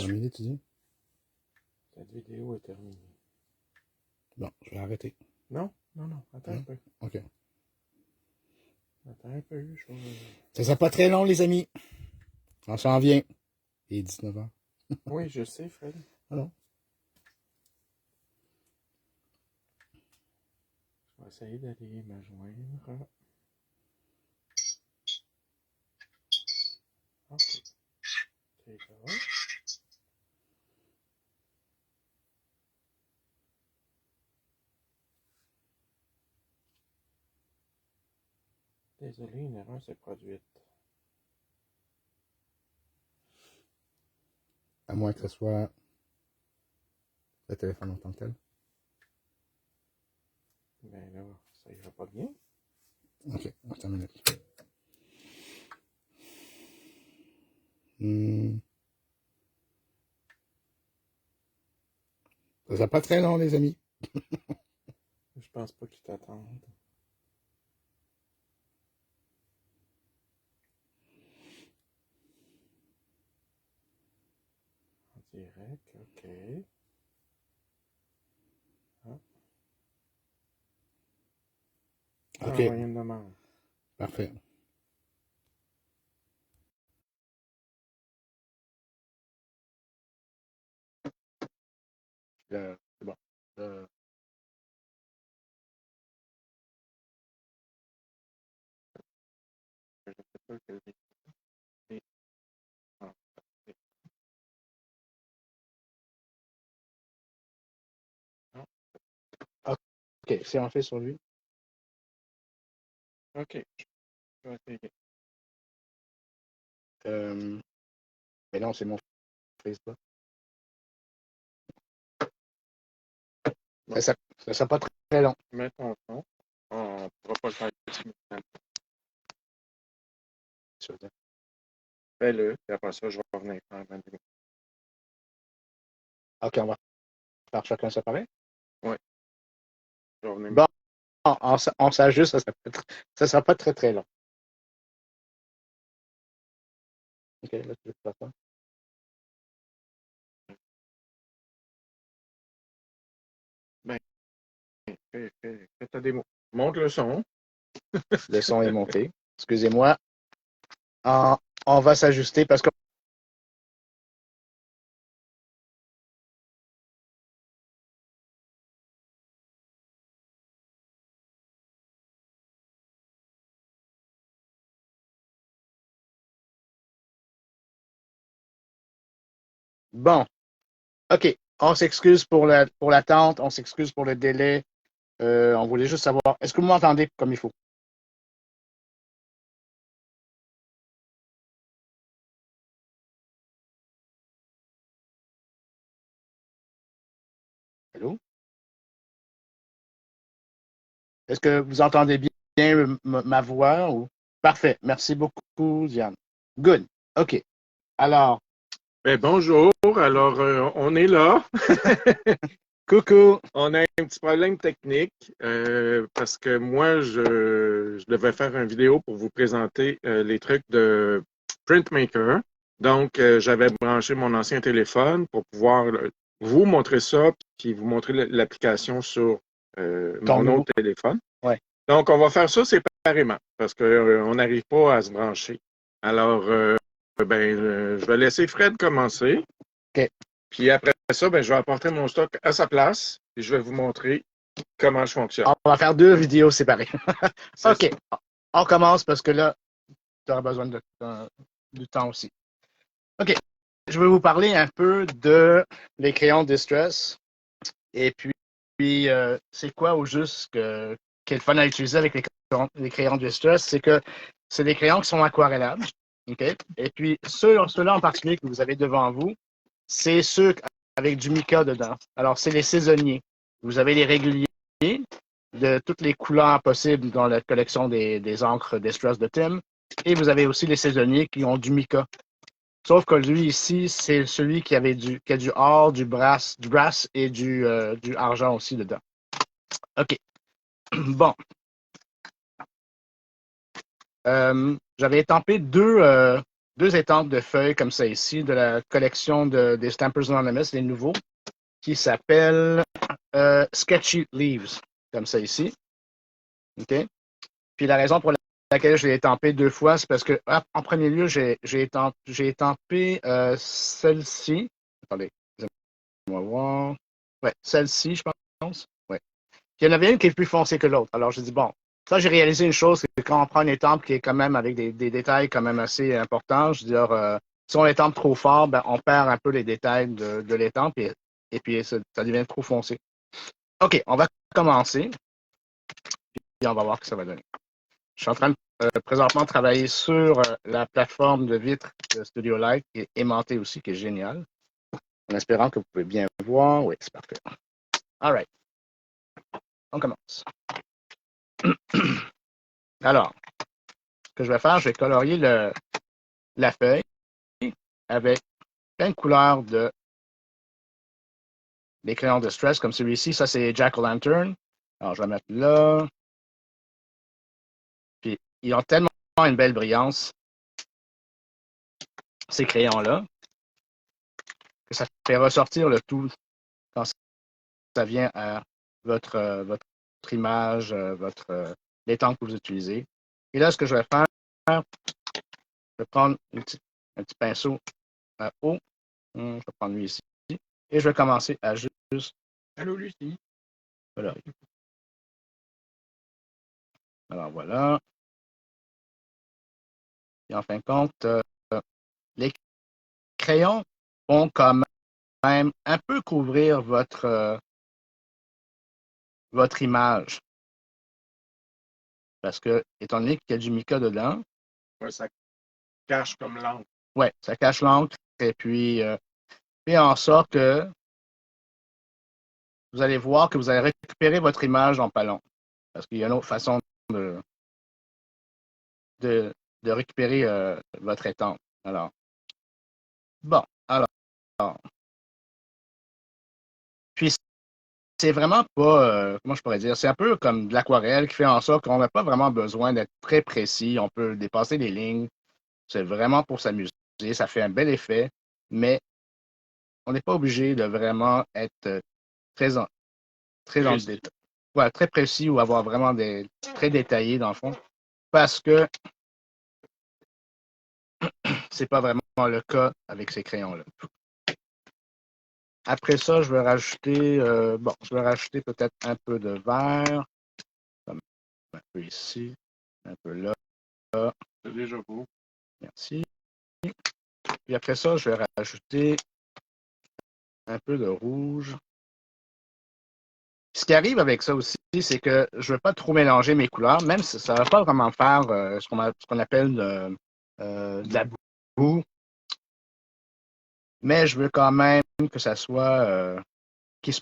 terminé, tu dis? Cette vidéo est terminée. Bon, je vais arrêter. Non, attends un peu. OK. Attends un peu, je vais... Ça sera pas très long, les amis. On s'en vient. Il est 19h. Oui, je sais, Fred. Alors. Je vais essayer d'aller me joindre. OK. C'est là. Désolé, une erreur s'est produite. À moins que ce soit le téléphone en tant que tel. Ben là, ça ira pas bien. OK, attends une minute. Ça sera pas très long, les amis. Je pense pas qu'ils t'attendent. En direct, OK. Ah. OK. Envoyer une demande. Parfait. C'est bon. Je sais pas quel est... Ah, non. OK, c'est en fait sur lui. OK, je vais essayer. Mais non, c'est mon Facebook. Bon. Ça sera pas très long. Mets ton son. On pourra pas le faire simultanément. Fais-le, et après ça, je vais revenir faire ma vidéo. OK, on va faire chacun séparé. Oui. Je vais revenir. Bon, on s'ajuste, ça sera pas très très long. OK, là, tu veux faire ça? Ben, fais ta démo. Monte le son. Le son est monté. Excusez-moi. On va s'ajuster parce que bon, OK. On s'excuse pour l'attente, on s'excuse pour le délai. On voulait juste savoir, est-ce que vous m'entendez comme il faut? Allô? Est-ce que vous entendez bien ma voix? Ou... Parfait. Merci beaucoup, Diane. Good. OK. Alors, Ben, bonjour. Alors, on est là. coucou. On a un petit problème technique parce que moi, je devais faire une vidéo pour vous présenter les trucs de Printmaker. Donc, j'avais branché mon ancien téléphone pour pouvoir vous montrer ça puis vous montrer l'application sur mon autre téléphone. Ouais. Donc, on va faire ça séparément parce qu'on n'arrive pas à se brancher. Alors, je vais laisser Fred commencer. OK. Puis après ça, je vais apporter mon stock à sa place et je vais vous montrer comment je fonctionne. On va faire 2 vidéos séparées. OK. On commence parce que là, tu auras besoin du temps aussi. OK. Je vais vous parler un peu de les crayons Distress. Et puis c'est quoi au juste qui est le fun à utiliser avec les crayons Distress? C'est que c'est des crayons qui sont aquarellables. Okay? Et puis ceux-là en particulier que vous avez devant vous, c'est ceux avec du mica dedans. Alors, c'est les saisonniers. Vous avez les réguliers de toutes les couleurs possibles dans la collection des encres Distress de Tim. Et vous avez aussi les saisonniers qui ont du mica. Sauf que lui ici, c'est celui qui a du or, du brass et du argent aussi dedans. OK. Bon. J'avais étampé deux deux étampes de feuilles comme ça ici, de la collection des Stampers Anonymous, les nouveaux, qui s'appellent Sketchy Leaves, comme ça ici. OK? Puis la raison pour laquelle je l'ai étampé deux fois, c'est parce que, en premier lieu, j'ai étampé celle-ci. Attendez, on va voir. Ouais, celle-ci, je pense. Ouais. Puis il y en avait une qui est plus foncée que l'autre. Alors, je dis, bon, ça, j'ai réalisé une chose, c'est que quand on prend une étampe qui est quand même avec des détails quand même assez importants, je veux dire, si on étampe trop fort, ben, on perd un peu les détails de l'étampe et puis ça devient trop foncé. OK, on va commencer, puis on va voir ce que ça va donner. Je suis en train de présentement travailler sur la plateforme de vitre de Studio Light, qui est aimantée aussi, qui est géniale. En espérant que vous pouvez bien voir. Oui, c'est parfait. All right. On commence. Alors, ce que je vais faire, je vais colorier la feuille avec plein de couleurs des crayons de stress comme celui-ci. Ça, c'est Jack-o'-lantern. Alors, je vais mettre là. Puis, ils ont tellement une belle brillance, ces crayons-là, que ça fait ressortir le tout quand ça vient à votre image, l'étampe que vous utilisez. Et là, ce que je vais faire, je vais prendre un petit pinceau à eau. Je vais prendre lui ici. Et je vais commencer à juste. Allô, Lucie. Voilà. Alors voilà. Et en fin de compte, les crayons vont quand même un peu couvrir votre image. Parce que, étant donné qu'il y a du mica dedans, Ouais, ça cache comme l'encre. ouais, ça cache l'encre et puis fait en sorte que vous allez voir que vous allez récupérer votre image en pas long. Parce qu'il y a une autre façon de, de récupérer votre étampe. Alors, bon, alors. Puis, c'est vraiment pas, comment je pourrais dire, c'est un peu comme de l'aquarelle qui fait en sorte qu'on n'a pas vraiment besoin d'être très précis. On peut dépasser les lignes. C'est vraiment pour s'amuser. Ça fait un bel effet, mais on n'est pas obligé de vraiment être très dans le détail. Ouais, très précis ou avoir vraiment très détaillé dans le fond. Parce que c'est pas vraiment le cas avec ces crayons-là. Après ça, je vais rajouter, je vais rajouter peut-être un peu de vert, comme un peu ici, un peu là. C'est déjà beau. Merci. Puis après ça, je vais rajouter un peu de rouge. Ce qui arrive avec ça aussi, c'est que je ne veux pas trop mélanger mes couleurs, même si ça ne va pas vraiment faire ce qu'on appelle de la boue. Mais je veux quand même que ça soit qui se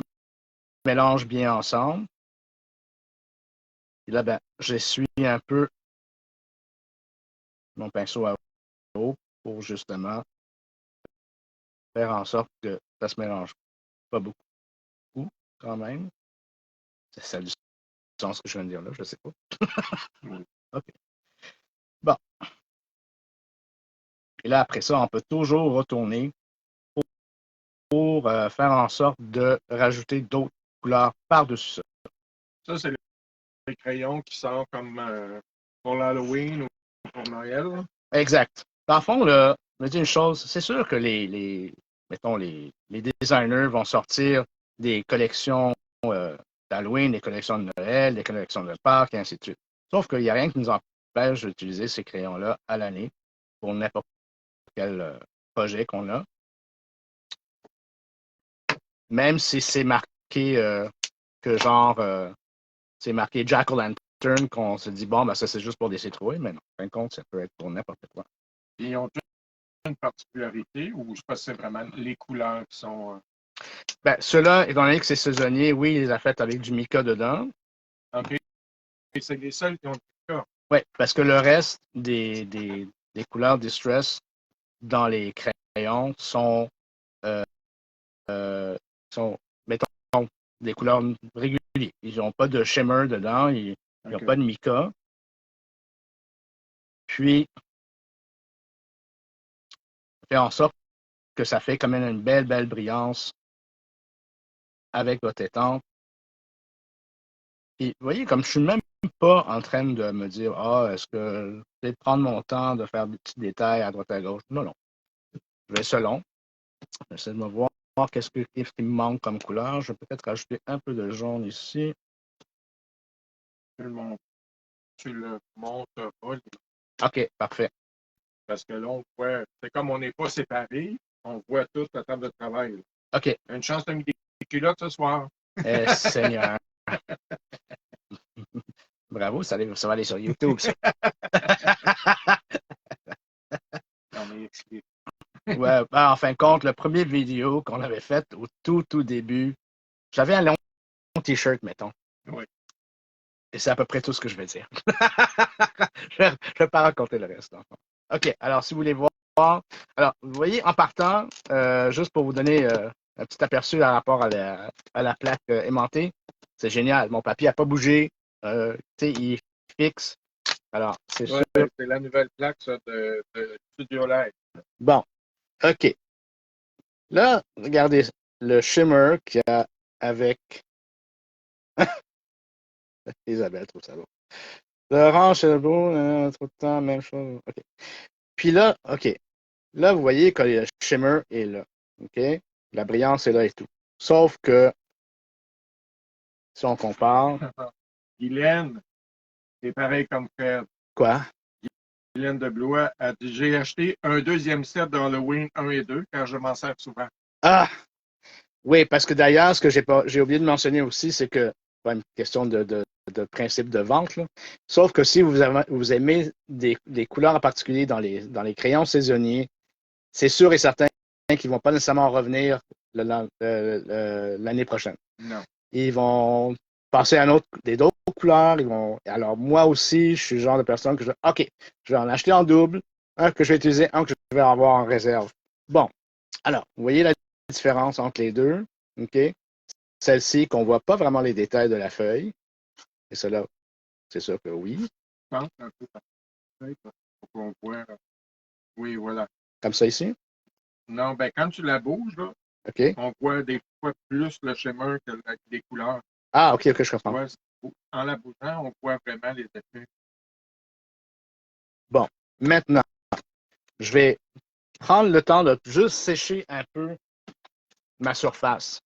mélange bien ensemble. Et là, ben, j'essuie un peu mon pinceau à eau pour justement faire en sorte que ça se mélange pas beaucoup quand même. Ça a du sens ce que je viens de dire là, je ne sais pas. OK. Bon. Et là, après ça, on peut toujours retourner pour faire en sorte de rajouter d'autres couleurs par-dessus ça. Ça, c'est les crayons qui sortent comme pour l'Halloween ou pour Noël. Exact. Dans le fond, là, je me dis une chose, c'est sûr que mettons, les designers vont sortir des collections d'Halloween, des collections de Noël, des collections de Pâques, et ainsi de suite. Sauf qu'il n'y a rien qui nous empêche d'utiliser ces crayons-là à l'année pour n'importe quel projet qu'on a. Même si c'est marqué que genre, c'est marqué Jack-o'-lantern, qu'on se dit, bon, ben ça c'est juste pour des citrouilles, mais non, en fin de compte, ça peut être pour n'importe quoi. Ils ont une particularité ou je pense que c'est vraiment les couleurs qui sont. Ben, ceux-là, étant donné que c'est saisonnier, oui, il les a fait avec du mica dedans. OK. Et c'est les seuls qui ont du mica. Oui, parce que le reste des couleurs Distress dans les crayons euh, sont, mettons, des couleurs régulières. Ils n'ont pas de shimmer dedans, ils n'ont pas de mica. Puis, fait en sorte que ça fait quand même une belle brillance avec votre étampe. Et vous voyez, comme je suis même pas en train de me dire, ah, est-ce que je vais prendre mon temps de faire des petits détails à droite à gauche? Non, non. Je vais selon. J'essaie de me voir qu'est-ce qui me manque comme couleur. Je vais peut-être rajouter un peu de jaune ici. Tu le montes pas. OK, parfait. Parce que là, on voit, c'est comme on n'est pas séparés, on voit toute la table de travail. Là. OK. Une chance de me des culottes ce soir. Seigneur. Bravo, ça va aller sur YouTube, ça. Non, mais explique. Ouais, ben, en fin de compte, le premier vidéo qu'on avait fait au tout début, j'avais un long t-shirt, mettons. Oui. Et c'est à peu près tout ce que je vais dire. Je ne vais pas raconter le reste. OK, alors si vous voulez voir, alors vous voyez, en partant, juste pour vous donner un petit aperçu par rapport à la plaque aimantée, c'est génial. Mon papier n'a pas bougé. Il est fixe. Alors, c'est sûr. C'est la nouvelle plaque ça, de Studio Live. Bon, OK. Là, regardez le shimmer qu'il y a avec Isabelle, trouve ça bon. L'orange, c'est beau, trop de temps, même chose. OK. Puis là, OK. Là, vous voyez que le shimmer est là. OK? La brillance est là et tout. Sauf que, si on compare. Guylaine, c'est pareil comme Fred. Quoi? Guylaine de Blois a dit j'ai acheté un deuxième set d'Halloween 1 et 2 car je m'en sers souvent. Ah! Oui, parce que d'ailleurs, ce que j'ai oublié de mentionner aussi, c'est que, pas une question de principe de vente, là. Sauf que si vous aimez des couleurs en particulier dans les crayons saisonniers, c'est sûr et certain qu'ils ne vont pas nécessairement revenir l'année prochaine. Non. Ils vont passer à d'autres couleurs. Alors, moi aussi, je suis le genre de personne OK, je vais en acheter en double, un que je vais utiliser, un que je vais avoir en réserve. Bon. Alors, vous voyez la différence entre les deux. OK? Celle-ci, qu'on ne voit pas vraiment les détails de la feuille. Et cela, c'est sûr que oui. Je pense un peu par la feuille pour qu'on voit. Oui, voilà. Comme ça ici? Non, ben quand tu la bouges, là, OK. on voit des fois plus le shimmer que les couleurs. Ah, OK, je comprends. Ouais, en la bougeant, on voit vraiment les effets. Bon, maintenant, je vais prendre le temps de juste sécher un peu ma surface.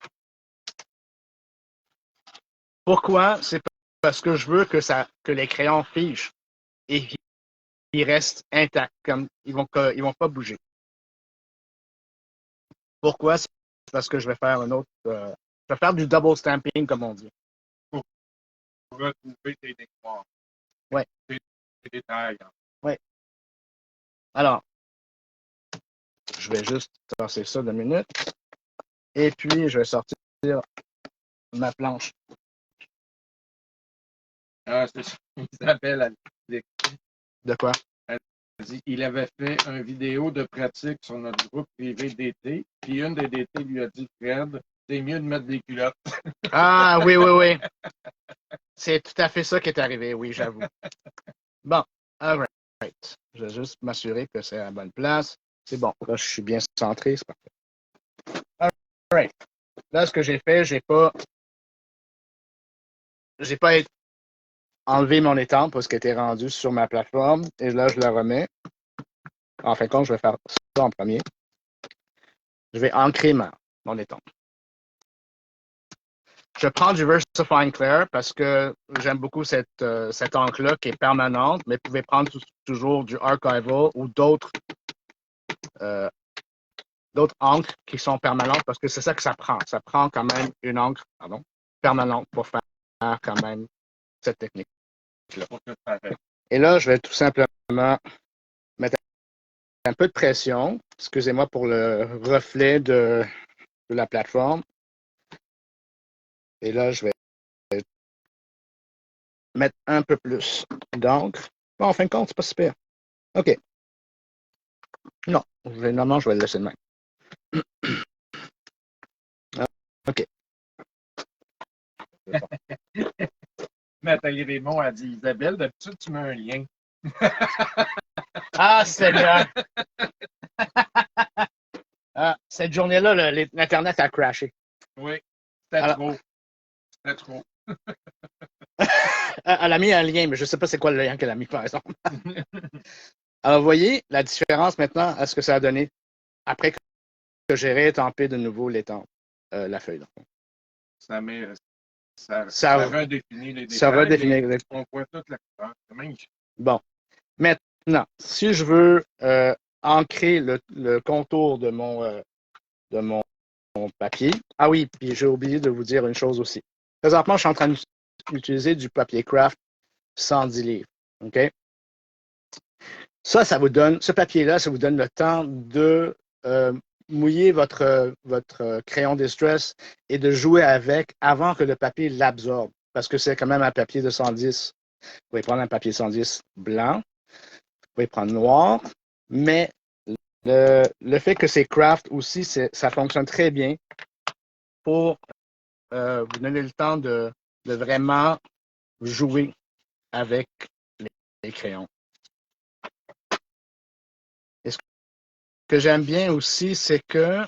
Pourquoi? C'est parce que je veux que les crayons figent et qu'ils restent intacts, comme ils vont pas bouger. Pourquoi? C'est parce que je vais faire je vais faire du double stamping, comme on dit. Pour retrouver tes décors. Ouais. Tes détails. Ouais. Alors, je vais juste tasser ça 2 minutes. Et puis, je vais sortir ma planche. Ah, c'est ça. Isabelle, De quoi? elle dit il avait fait une vidéo de pratique sur notre groupe privé d'été. Puis une des DT lui a dit Fred, c'est mieux de mettre des culottes. Ah, oui. C'est tout à fait ça qui est arrivé, oui, j'avoue. Bon, all right. Je vais juste m'assurer que c'est à la bonne place. C'est bon. Là, je suis bien centré, c'est parfait. All right. Là, ce que j'ai fait, j'ai pas enlevé mon étampe parce qu'elle était rendue sur ma plateforme. Et là, je la remets. En fin de compte, je vais faire ça en premier. Je vais ancrer mon étampe. Je prends du VersaFine Clear parce que j'aime beaucoup cette encre-là qui est permanente, mais vous pouvez prendre toujours du Archival ou d'autres encres qui sont permanentes parce que c'est ça que ça prend. Ça prend quand même une encre permanente pour faire quand même cette technique-là. Et là, je vais tout simplement mettre un peu de pression. Excusez-moi pour le reflet de la plateforme. Et là, je vais mettre un peu plus d'encre. Bon, en fin de compte, c'est pas super. OK. Non, normalement, je vais le laisser de même. OK. Nathalie Raymond a dit Isabelle, d'habitude, tu mets un lien. Ah, Seigneur! Cette journée-là, l'Internet a crashé. Oui, c'était trop. C'était trop. Elle a mis un lien, mais je ne sais pas c'est quoi le lien qu'elle a mis, par exemple. Alors, vous voyez la différence maintenant à ce que ça a donné après que j'ai réétampé de nouveau la feuille. Ça redéfinit les détails. Ça redéfinit. On voit toute la couleur. C'est magnifique. Bon. Maintenant, si je veux ancrer le contour de mon papier. Ah oui, puis j'ai oublié de vous dire une chose aussi. Présentement, je suis en train d'utiliser du papier craft 110 livres. OK? Ça vous donne, ce papier-là, ça vous donne le temps de mouiller votre crayon Distress et de jouer avec avant que le papier l'absorbe. Parce que c'est quand même un papier de 110. Vous pouvez prendre un papier 110 blanc, vous pouvez prendre noir, mais le fait que c'est craft aussi, ça fonctionne très bien pour vous donner le temps de vraiment jouer avec les crayons. Et ce que j'aime bien aussi, c'est que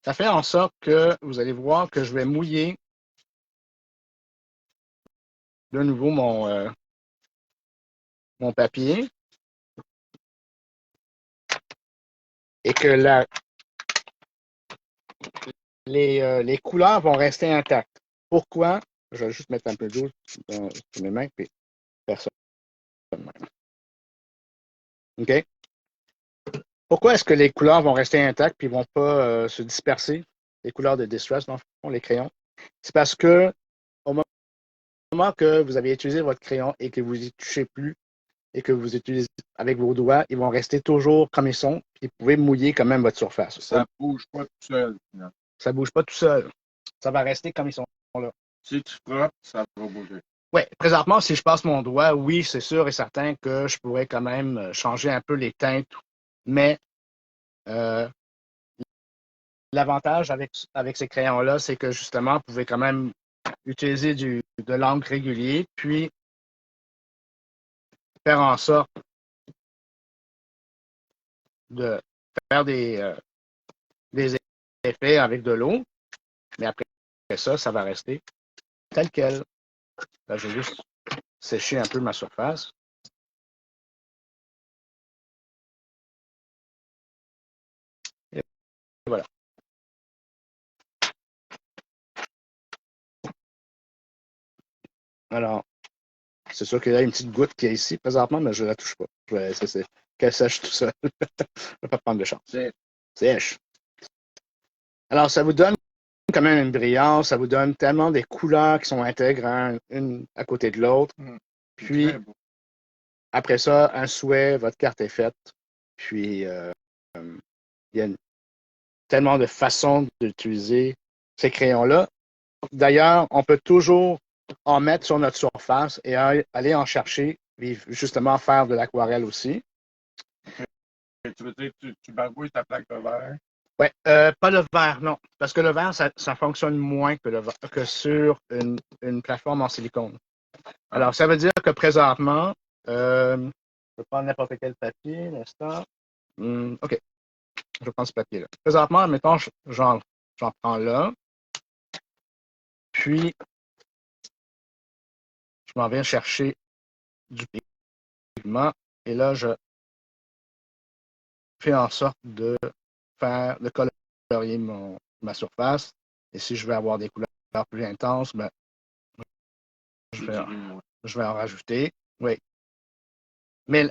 ça fait en sorte que vous allez voir que je vais mouiller de nouveau mon papier et que les couleurs vont rester intactes. Pourquoi? Je vais juste mettre un peu d'eau sur mes mains puis faire ça. OK? Pourquoi est-ce que les couleurs vont rester intactes et ne vont pas se disperser? Les couleurs de Distress, dans le fond, les crayons. C'est parce que au moment que vous avez utilisé votre crayon et que vous n'y touchez plus et que vous utilisez avec vos doigts, ils vont rester toujours comme ils sont et vous pouvez mouiller quand même votre surface. Ça ne bouge pas tout seul. Non. Ça ne bouge pas tout seul. Ça va rester comme ils sont là. Si tu frottes, ça va bouger. Oui, présentement, si je passe mon doigt, oui, c'est sûr et certain que je pourrais quand même changer un peu les teintes, mais l'avantage avec ces crayons-là, c'est que justement, vous pouvez quand même utiliser de l'encre régulier, puis faire en sorte de faire des effets avec de l'eau, mais après ça, ça va rester tel quel. Là, je vais juste sécher un peu ma surface. Et voilà. Alors, c'est sûr qu'il y a une petite goutte qui est ici présentement, mais je ne la touche pas. Je vais laisser qu'elle sèche tout seul. Je ne vais pas prendre de chance. Sèche. Alors, ça vous donne quand même une brillance, ça vous donne tellement des couleurs qui sont intègres une à côté de l'autre. Puis, après ça, un souhait, votre carte est faite. Puis, il y a tellement de façons d'utiliser ces crayons-là. D'ailleurs, on peut toujours en mettre sur notre surface et aller en chercher et justement faire de l'aquarelle aussi. Tu veux dire, tu barbouilles ta plaque de verre? Oui, pas le verre, non. Parce que le verre, ça fonctionne moins que sur une plateforme en silicone. Alors, ça veut dire que présentement, je vais prendre n'importe quel papier, l'instant. OK, je vais prendre ce papier-là. Présentement, mettons, j'en prends là. Puis, je m'en viens chercher du pigment. Et là, je fais en sorte de colorier ma surface. Et si je veux avoir des couleurs plus intenses, ben, je vais en rajouter. Oui. Mais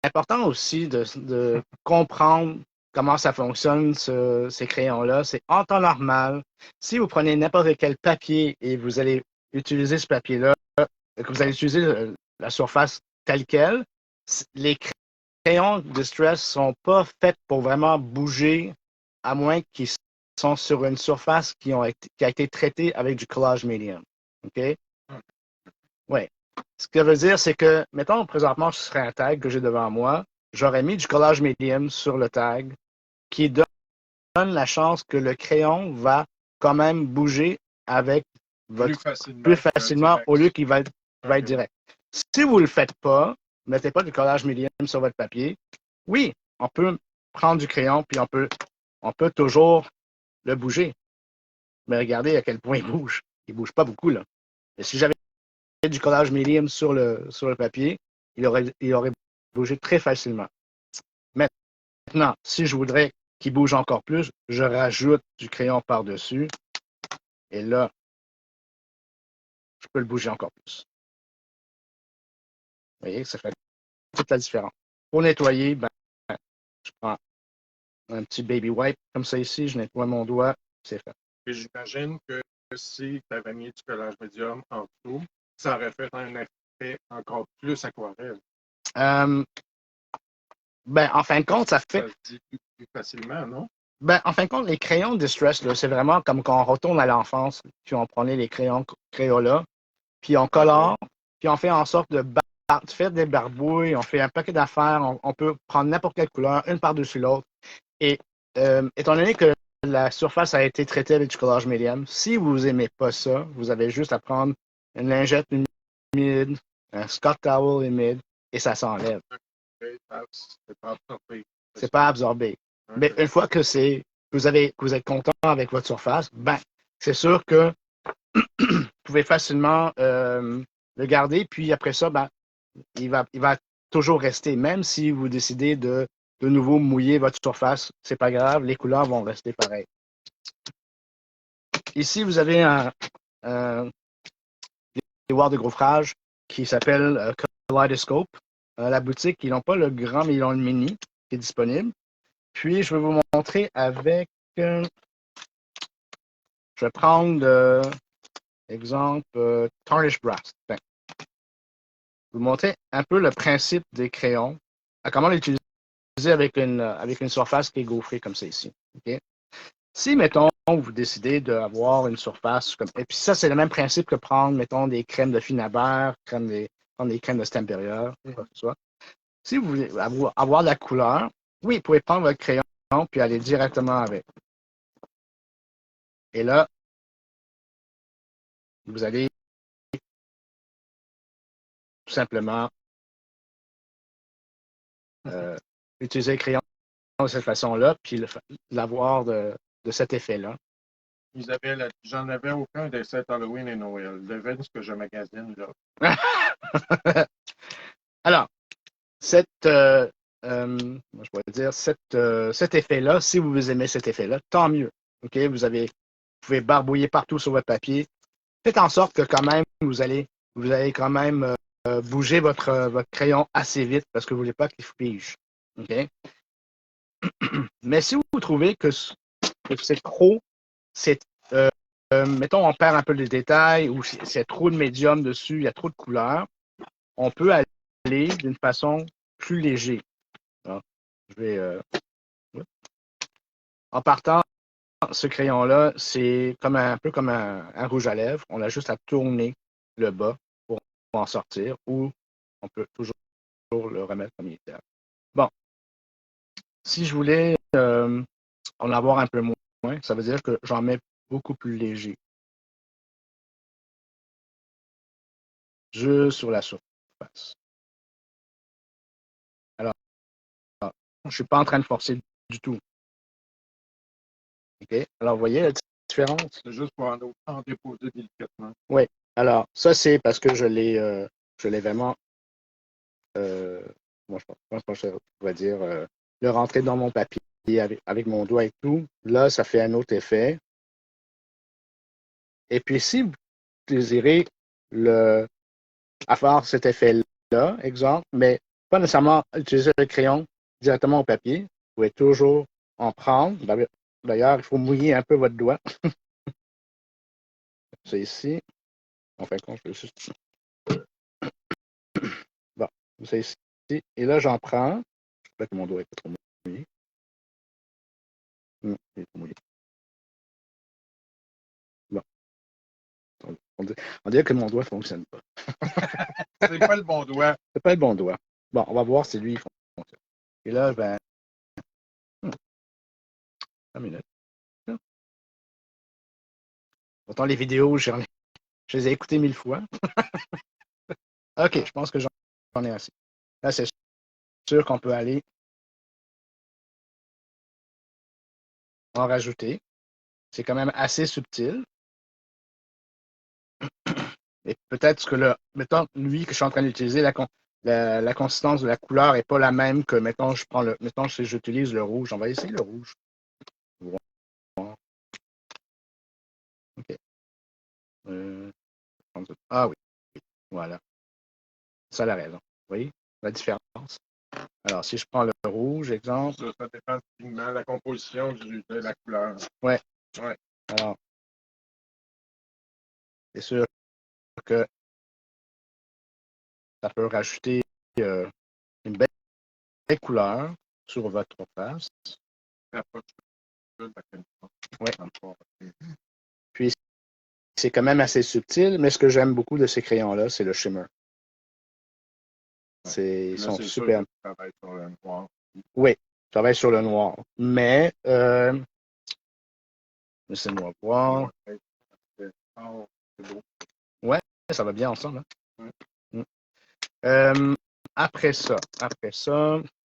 l'important aussi de comprendre comment ça fonctionne, ces crayons-là, c'est en temps normal. Si vous prenez n'importe quel papier et vous allez utiliser ce papier-là, que vous allez utiliser la surface telle quelle, les crayons Distress ne sont pas faits pour vraiment bouger, à moins qu'ils sont sur une surface qui a été traitée avec du collage medium. OK? Oui. Ce que ça veut dire, c'est que, mettons, présentement, ce serait un tag que j'ai devant moi. J'aurais mis du collage medium sur le tag qui donne la chance que le crayon va quand même bouger avec plus facilement au lieu qu'il va être direct. Si vous ne le faites pas, ne mettez pas du collage medium sur votre papier, oui, on peut prendre du crayon, puis on peut toujours le bouger. Mais regardez à quel point il bouge. Il bouge pas beaucoup, là. Et si j'avais du collage médium sur le papier, il aurait bougé très facilement. Maintenant, si je voudrais qu'il bouge encore plus, je rajoute du crayon par-dessus. Et là, je peux le bouger encore plus. Vous voyez, ça fait toute la différence. Pour nettoyer, ben, je prends un petit baby wipe comme ça ici, je nettoie mon doigt, c'est fait. Et j'imagine que si tu avais mis du collage médium en dessous, ça aurait fait un effet encore plus aquarelle. Ben, en fin de compte, ça fait. Ça se dit plus facilement, non? Ben, en fin de compte, les crayons Distress, c'est vraiment comme quand on retourne à l'enfance, puis on prenait les crayons Crayola, puis on colore, puis on fait en sorte de faire des barbouilles, on fait un paquet d'affaires, on peut prendre n'importe quelle couleur, une par-dessus l'autre. Et étant donné que la surface a été traitée avec du collage médium, si vous n'aimez pas ça, vous avez juste à prendre une lingette humide, un Scott Towel humide, et ça s'enlève. C'est pas absorbé. C'est pas absorbé. Mais une fois que vous êtes content avec votre surface, ben, c'est sûr que vous pouvez facilement le garder, puis après ça, ben, il va toujours rester. Même si vous décidez de nouveau mouiller votre surface, c'est pas grave, les couleurs vont rester pareilles. Ici, vous avez un déboire de gaufrage qui s'appelle Kaleidoscope. La boutique, ils n'ont pas le grand, mais ils ont le mini qui est disponible. Puis, je vais vous montrer avec... je vais prendre, exemple, Tarnish Brass. Ben, vous montrer un peu le principe des crayons, à comment l'utiliser avec une surface qui est gaufrée comme ça ici. Okay? Si, mettons, vous décidez d'avoir une surface comme... Et puis ça, c'est le même principe que prendre, mettons, des crèmes de Finabert, prendre des crèmes de Stemperia, quoi que ce soit. Si vous voulez avoir de la couleur, oui, vous pouvez prendre votre crayon puis aller directement avec. Et là, vous allez tout simplement utiliser le crayon de cette façon-là, puis l'avoir de cet effet-là. Isabelle, j'en avais aucun de cet Halloween et Noël. Devine ce que je magasine là. Alors, je pourrais dire, cet effet-là, si vous aimez cet effet-là, tant mieux. OK? Vous pouvez barbouiller partout sur votre papier. Faites en sorte que quand même, vous allez quand même bouger votre crayon assez vite parce que vous ne voulez pas qu'il fige. OK? Mais si vous trouvez que c'est trop, mettons, on perd un peu les détails ou c'est trop de médium dessus, il y a trop de couleurs, on peut aller d'une façon plus léger. Alors, je vais, en partant, ce crayon-là, c'est un peu comme un rouge à lèvres. On a juste à tourner le bas pour en sortir ou on peut toujours le remettre comme il était. Bon, si je voulais en avoir un peu moins, ça veut dire que j'en mets beaucoup plus léger. Juste sur la surface. Alors, je ne suis pas en train de forcer du tout. OK? Alors, vous voyez la différence? C'est juste pour en déposer délicatement. Oui. Alors, ça, c'est parce que je l'ai vraiment, moi, je pense que je pourrais dire, le rentrer dans mon papier avec mon doigt et tout. Là, ça fait un autre effet. Et puis, si vous désirez avoir cet effet-là, exemple, mais pas nécessairement utiliser le crayon directement au papier, vous pouvez toujours en prendre. D'ailleurs, il faut mouiller un peu votre doigt. C'est ici. En fin de compte, je vais juste... Bon, c'est ici. Et là, j'en prends. Je sais que mon doigt est pas trop mouillé. Il est trop mouillé. Bon. On dirait que mon doigt ne fonctionne pas. C'est pas le bon doigt. C'est pas le bon doigt. Bon, on va voir si lui fonctionne. Et là, ben. Une minute. Pourtant, les vidéos, je les ai écoutées 1000 fois. OK, je pense que j'en ai assez. Là, c'est sûr qu'on peut aller en rajouter. C'est quand même assez subtil. Et peut-être que mettons, lui que je suis en train d'utiliser, la consistance de la couleur n'est pas la même que, mettons, si j'utilise le rouge. On va essayer le rouge. OK. Ah oui, voilà. Ça a la raison. Vous voyez la différence? Alors, si je prends le rouge, exemple. Ça dépend de la composition de la couleur. Ouais. Ouais. Alors, c'est sûr que ça peut rajouter une belle couleur sur votre face. Ouais. Puis, c'est quand même assez subtil, mais ce que j'aime beaucoup de ces crayons-là, c'est le shimmer. Ils sont super. Oui, je travaille sur le noir. Mais, laissez-moi voir. Ouais, ça va bien ensemble. Hein? Après ça,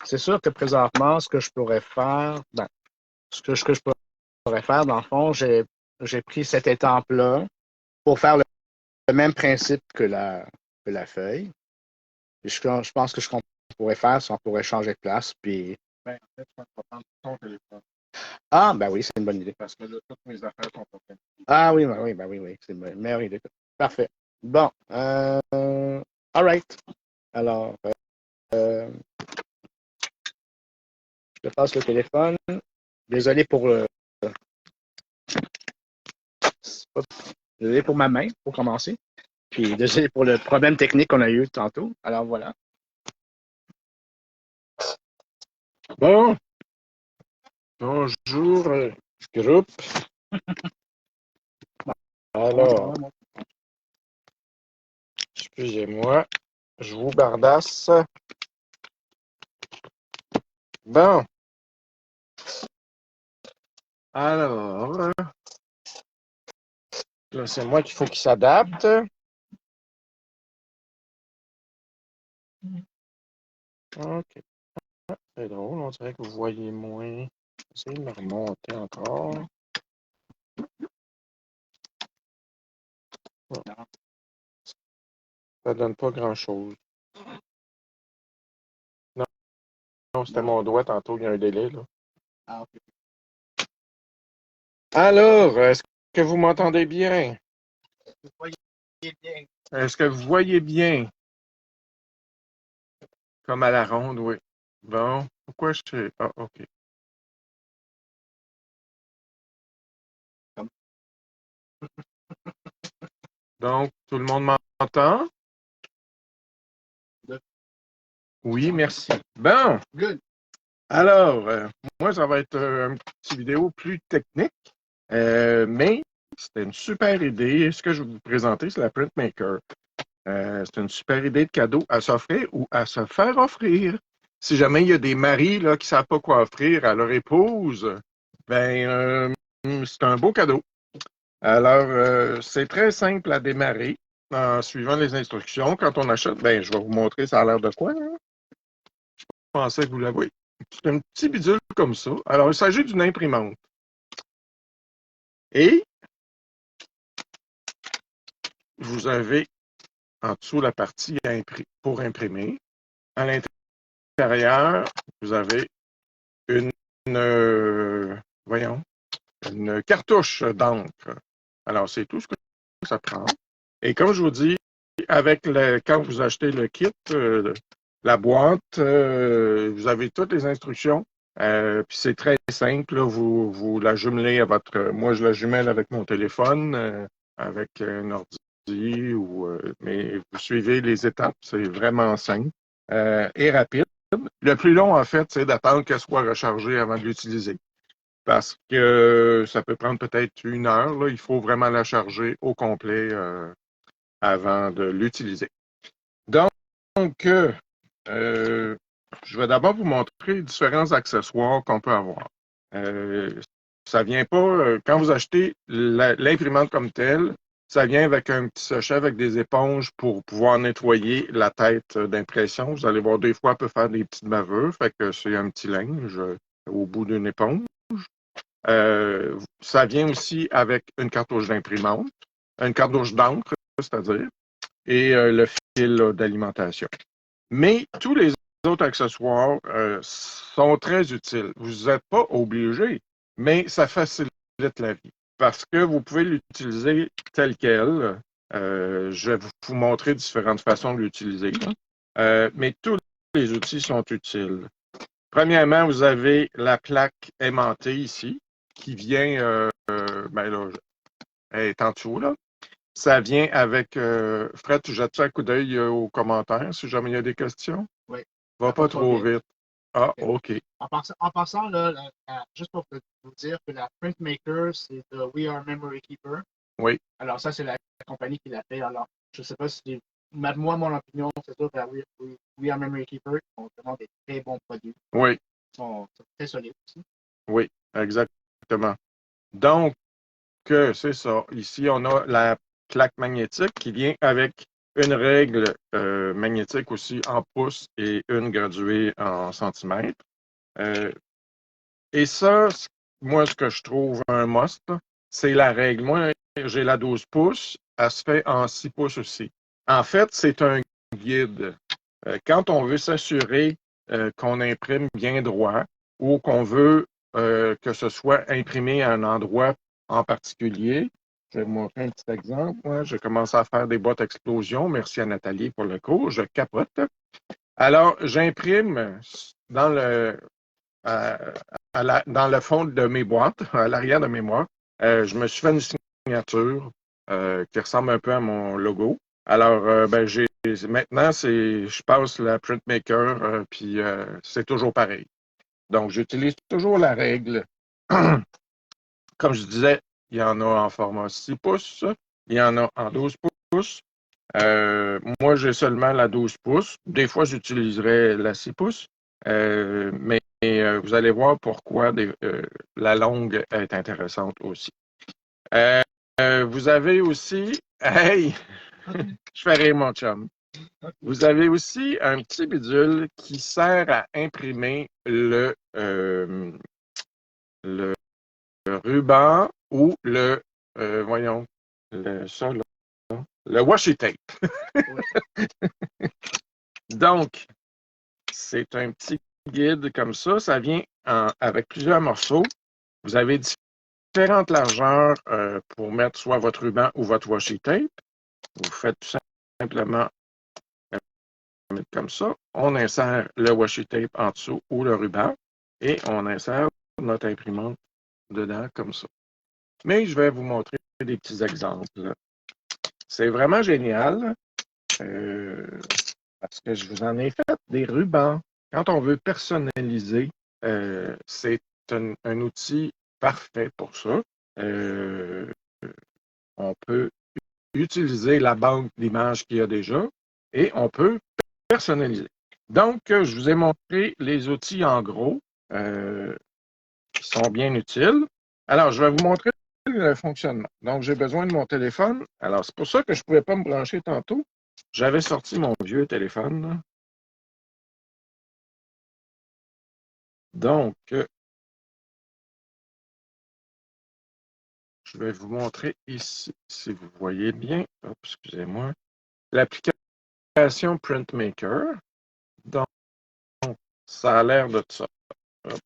c'est sûr que présentement, ce que je pourrais faire, ce que je pourrais faire, dans le fond, j'ai pris cette étampe-là pour faire le même principe que la feuille. Et je pense que ce qu'on pourrait faire, c'est qu'on pourrait changer de place. Puis... Ben, en fait, je vais prendre ton téléphone. Ah, ben oui, c'est une bonne idée. Parce que là, toutes mes affaires sont pas faites. Ah oui, oui, c'est une meilleure idée. Parfait. Bon, all right. Alors, je te passe le téléphone. Désolé désolé pour ma main, pour commencer. Puis désolé pour le problème technique qu'on a eu tantôt. Alors voilà. Bon. Bonjour, groupe. Alors, excusez-moi, je vous bardasse. Bon. Alors, là, c'est moi qu'il faut qu'il s'adapte. OK. C'est drôle, on dirait que vous voyez moins. Essayez de me remonter encore. Ça donne pas grand-chose. Non, c'était mon doigt tantôt, il y a un délai, là. Ah, OK. Alors, est-ce que vous m'entendez bien? Vous voyez bien. Est-ce que vous voyez bien? Comme à la ronde, oui. Bon, pourquoi je sais? Ah, OK. Donc, tout le monde m'entend? Oui, merci. Bon. Good. Alors, moi, ça va être une petite vidéo plus technique, mais c'était une super idée. Ce que je vais vous présenter, c'est la Printmaker. C'est une super idée de cadeau à s'offrir ou à se faire offrir. Si jamais il y a des maris là, qui ne savent pas quoi offrir à leur épouse, ben, c'est un beau cadeau. Alors, c'est très simple à démarrer en suivant les instructions. Quand on achète, ben, je vais vous montrer ça a l'air de quoi. Hein? Je pensais que vous l'avez. C'est un petit bidule comme ça. Alors, il s'agit d'une imprimante. Et vous avez en dessous la partie pour imprimer. À l'intérieur, vous avez une, voyons, une cartouche d'encre. Alors, c'est tout ce que ça prend. Et comme je vous dis, quand vous achetez le kit, la boîte, vous avez toutes les instructions. Puis c'est très simple. Là, vous la jumelez à moi, je la jumelle avec mon téléphone, avec un ordi, mais vous suivez les étapes. C'est vraiment simple et rapide. Le plus long, en fait, c'est d'attendre qu'elle soit rechargée avant de l'utiliser. Parce que ça peut prendre peut-être 1 heure. Là. Il faut vraiment la charger au complet avant de l'utiliser. Donc, je vais d'abord vous montrer différents accessoires qu'on peut avoir. Ça vient pas, quand vous achetez l'imprimante comme telle, ça vient avec un petit sachet avec des éponges pour pouvoir nettoyer la tête d'impression. Vous allez voir, des fois, elle peut faire des petites bavures, fait que c'est un petit linge au bout d'une éponge. Ça vient aussi avec une cartouche d'imprimante, une cartouche d'encre, c'est-à-dire, et le fil d'alimentation. Mais tous les autres accessoires sont très utiles. Vous n'êtes pas obligé, mais ça facilite la vie parce que vous pouvez l'utiliser tel quel. Je vais vous montrer différentes façons de l'utiliser. Mais tous les outils sont utiles. Premièrement, vous avez la plaque aimantée ici qui vient, ben là, elle est en dessous, là. Ça vient avec, Fred, tu jettes un coup d'œil aux commentaires si jamais il y a des questions? Oui. Va pas trop vite. Ah, OK. En passant, là, juste pour vous dire que la Printmaker, c'est de We Are Memory Keeper. Oui. Alors, ça, c'est la compagnie qui l'a fait. Alors, je ne sais pas si. Moi, mon opinion, c'est sûr que We Are Memory Keeper ont vraiment des très bons produits. Oui. Ils sont très solides aussi. Oui, exactement. Donc, c'est ça. Ici, on a la plaque magnétique qui vient avec une règle magnétique aussi en pouces et une graduée en centimètres. Et ça, moi, ce que je trouve un must, c'est la règle. Moi, j'ai la 12 pouces, elle se fait en 6 pouces aussi. En fait, c'est un guide. Quand on veut s'assurer qu'on imprime bien droit ou qu'on veut que ce soit imprimé à un endroit en particulier, je vais vous montrer un petit exemple. Moi, je commence à faire des boîtes explosion. Merci à Nathalie pour le cours. Je capote. Alors, j'imprime dans dans le fond de mes boîtes, à l'arrière de mes boîtes. Je me suis fait une signature qui ressemble un peu à mon logo. Alors, ben, maintenant, je passe la Printmaker, puis c'est toujours pareil. Donc, j'utilise toujours la règle. Comme je disais, il y en a en format 6 pouces, il y en a en 12 pouces. Moi, j'ai seulement la 12 pouces. Des fois, j'utiliserai la 6 pouces, mais vous allez voir pourquoi la longue est intéressante aussi. Vous avez aussi, hey, je fais rire mon chum. Vous avez aussi un petit bidule qui sert à imprimer le ruban ou voyons, le washi tape. Donc, c'est un petit guide comme ça. Ça vient avec plusieurs morceaux. Vous avez différentes largeurs pour mettre soit votre ruban ou votre washi tape. Vous faites tout simplement comme ça. On insère le washi tape en dessous ou le ruban et on insère notre imprimante dedans comme ça. Mais je vais vous montrer des petits exemples. C'est vraiment génial parce que je vous en ai fait des rubans. Quand on veut personnaliser, c'est un outil parfait pour ça. On peut utiliser la banque d'images qu'il y a déjà et on peut personnaliser. Donc, je vous ai montré les outils en gros qui sont bien utiles. Alors, je vais vous montrer le fonctionnement. Donc, j'ai besoin de mon téléphone. Alors, c'est pour ça que je ne pouvais pas me brancher tantôt. J'avais sorti mon vieux téléphone. Donc, je vais vous montrer ici, si vous voyez bien. Hop, excusez-moi. L'application Printmaker. Donc, ça a l'air de ça. Hop,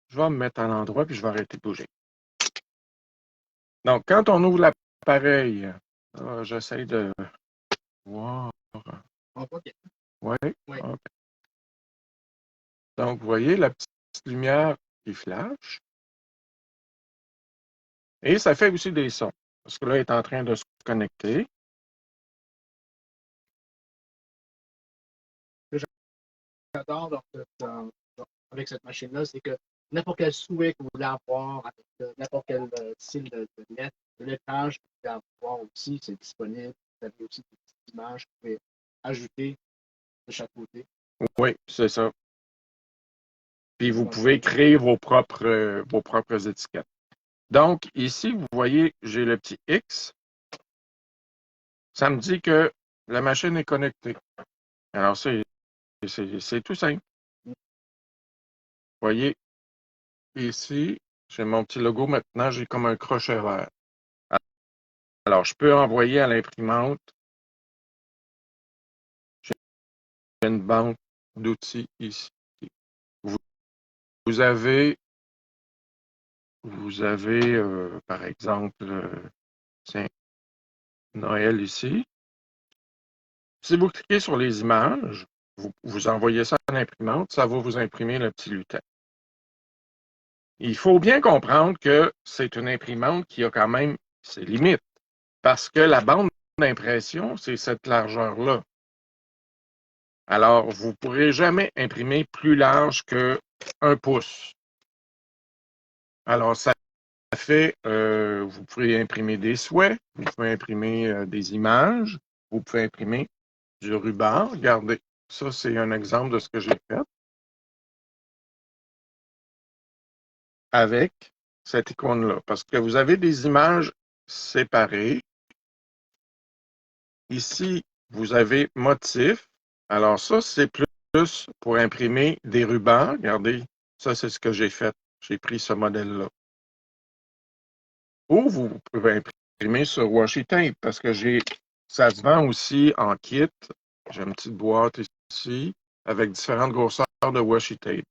je vais me mettre à l'endroit puis je vais arrêter de bouger. Donc, quand on ouvre l'appareil, j'essaie de voir. OK. Oui. Oui. OK. Donc, vous voyez la petite lumière qui flash. Et ça fait aussi des sons. Parce que là, il est en train de se connecter. Ce que j'adore avec cette machine-là, c'est que n'importe quel souhait que vous voulez avoir, avec n'importe quel style de lettre, de lettrage que vous voulez avoir aussi, c'est disponible. Vous avez aussi des petites images que vous pouvez ajouter de chaque côté. Oui, c'est ça. Puis vous pouvez créer vos propres étiquettes. Donc, ici, vous voyez, j'ai le petit X. Ça me dit que la machine est connectée. Alors, c'est tout simple. Vous voyez, ici, j'ai mon petit logo maintenant, j'ai comme un crochet vert. Alors, je peux envoyer à l'imprimante. J'ai une banque d'outils ici. Vous, vous avez, par exemple, tiens, Noël ici. Si vous cliquez sur les images, vous envoyez ça à l'imprimante, ça va vous imprimer le petit lutin. Il faut bien comprendre que c'est une imprimante qui a quand même ses limites, parce que la bande d'impression, c'est cette largeur-là. Alors, vous ne pourrez jamais imprimer plus large que 1 pouce. Alors, ça fait, vous pouvez imprimer des souhaits, vous pouvez imprimer des images, vous pouvez imprimer du ruban. Regardez, ça, c'est un exemple de ce que j'ai fait avec cette icône-là. Parce que vous avez des images séparées. Ici, vous avez motif. Alors ça, c'est plus pour imprimer des rubans. Regardez, ça, c'est ce que j'ai fait. J'ai pris ce modèle-là. Ou vous pouvez imprimer sur washi tape parce que ça se vend aussi en kit. J'ai une petite boîte ici avec différentes grosseurs de washi tape.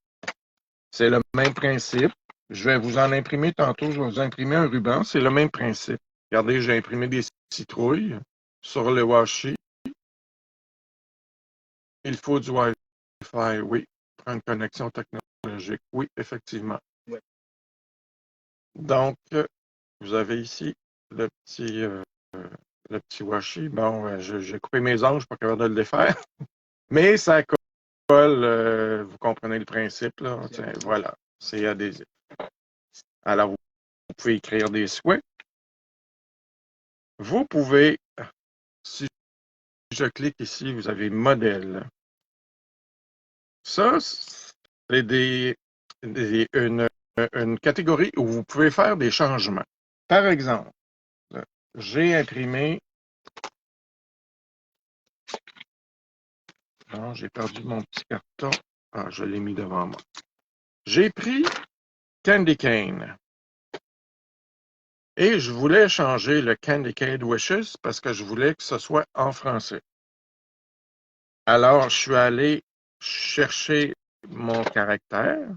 C'est le même principe. Je vais vous en imprimer tantôt. Je vais vous imprimer un ruban. C'est le même principe. Regardez, j'ai imprimé des citrouilles sur le washi. Il faut du Wi-Fi, oui. Une connexion technologique, oui, effectivement. Ouais. Donc, vous avez ici le petit washi. Bon, j'ai coupé mes ongles, je ne suis pas capable de le défaire. Mais ça colle, vous comprenez le principe, là. Tiens, voilà, c'est adhésif. Alors, vous pouvez écrire des souhaits. Vous pouvez, si je clique ici, vous avez modèle. Ça, c'est une catégorie où vous pouvez faire des changements. Par exemple, j'ai imprimé. Non, j'ai perdu mon petit carton. Ah, je l'ai mis devant moi. J'ai pris Candy Cane. Et je voulais changer le Candy Cane Wishes parce que je voulais que ce soit en français. Alors, je suis allé chercher mon caractère.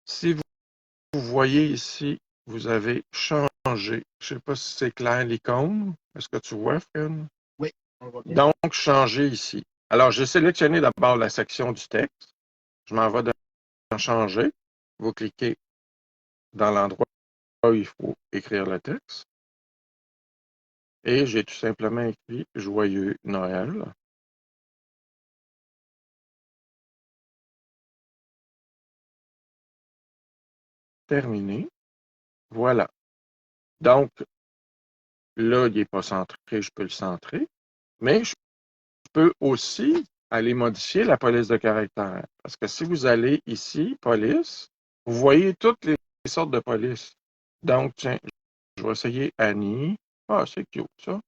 Si vous voyez ici, vous avez changé. Je ne sais pas si c'est clair l'icône. Est-ce que tu vois, Fred? Oui, on voit bien. Donc, changer ici. Alors, j'ai sélectionné d'abord la section du texte. Je m'en vais dans changer. Vous cliquez dans l'endroit où il faut écrire le texte. Et j'ai tout simplement écrit Joyeux Noël. Terminé. Voilà. Donc, là, il n'est pas centré, je peux le centrer. Mais je peux aussi aller modifier la police de caractère. Parce que si vous allez ici, police, vous voyez toutes les sortes de polices. Donc, tiens, je vais essayer Annie. Ah, c'est cute, ça.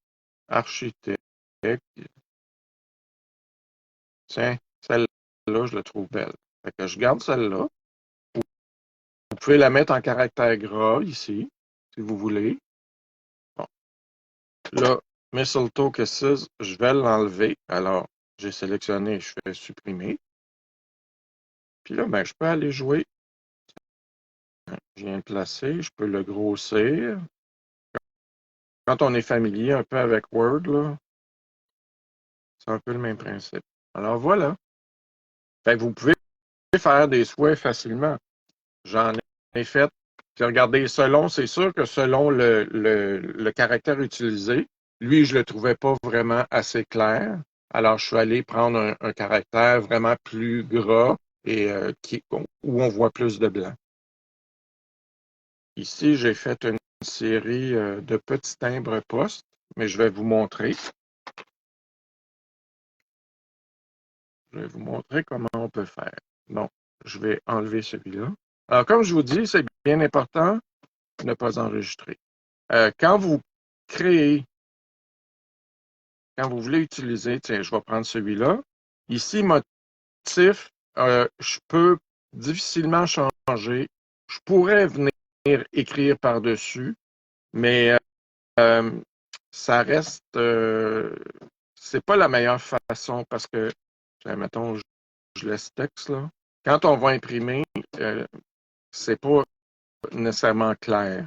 Architecte. Tiens, celle-là, je la trouve belle. Fait que je garde celle-là. Vous pouvez la mettre en caractère gras ici, si vous voulez. Bon. Là, Mistletoe Kisses, je vais l'enlever. Alors, j'ai sélectionné, je fais supprimer. Puis là, ben, je peux aller jouer. Je viens de placer, je peux le grossir. Quand on est familier un peu avec Word, là, c'est un peu le même principe. Alors voilà. Fait que vous pouvez faire des souhaits facilement. J'en ai fait. Puis regardez, c'est sûr que selon le caractère utilisé, lui, je ne le trouvais pas vraiment assez clair. Alors, je suis allé prendre un caractère vraiment plus gras et où on voit plus de blanc. Ici, j'ai fait une série de petits timbres postes, mais je vais vous montrer. Je vais vous montrer comment on peut faire. Donc, je vais enlever celui-là. Alors, comme je vous dis, c'est bien important de ne pas enregistrer. Quand vous créez, quand vous voulez utiliser, tiens, je vais prendre celui-là. Ici, motif, je peux difficilement changer je pourrais venir écrire par-dessus, mais ça reste, c'est pas la meilleure façon parce que, mettons, je laisse texte là. Quand on va imprimer, c'est pas nécessairement clair,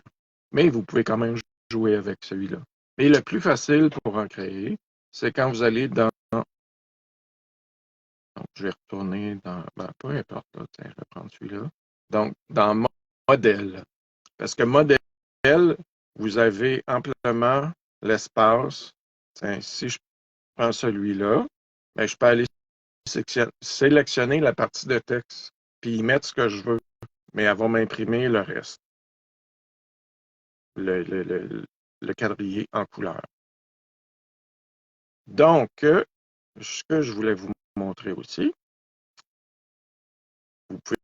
mais vous pouvez quand même jouer avec celui-là. Et le plus facile pour en créer, c'est quand vous allez dans. Donc, je vais retourner dans. Ben, peu importe, là, tiens, je vais prendre celui-là. Donc, dans modèle. Parce que modèle, vous avez amplement l'espace. Tiens, si je prends celui-là, ben, je peux aller sélectionner la partie de texte, puis y mettre ce que je veux, mais elle va m'imprimer le reste. Le quadrillé en couleur. Donc, ce que je voulais vous montrer aussi, vous pouvez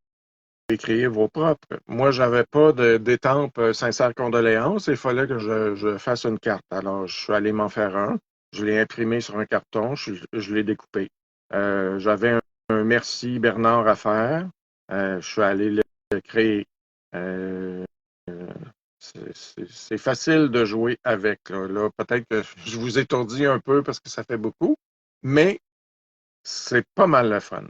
créer vos propres. Moi, je n'avais pas d'étampe sincère condoléances. Il fallait que je fasse une carte. Alors, je suis allé m'en faire un. Je l'ai imprimé sur un carton. Je l'ai découpé. J'avais un merci Bernard à faire. Je suis allé le créer. C'est facile de jouer avec. Là, peut-être que je vous étourdis un peu parce que ça fait beaucoup, mais c'est pas mal le fun.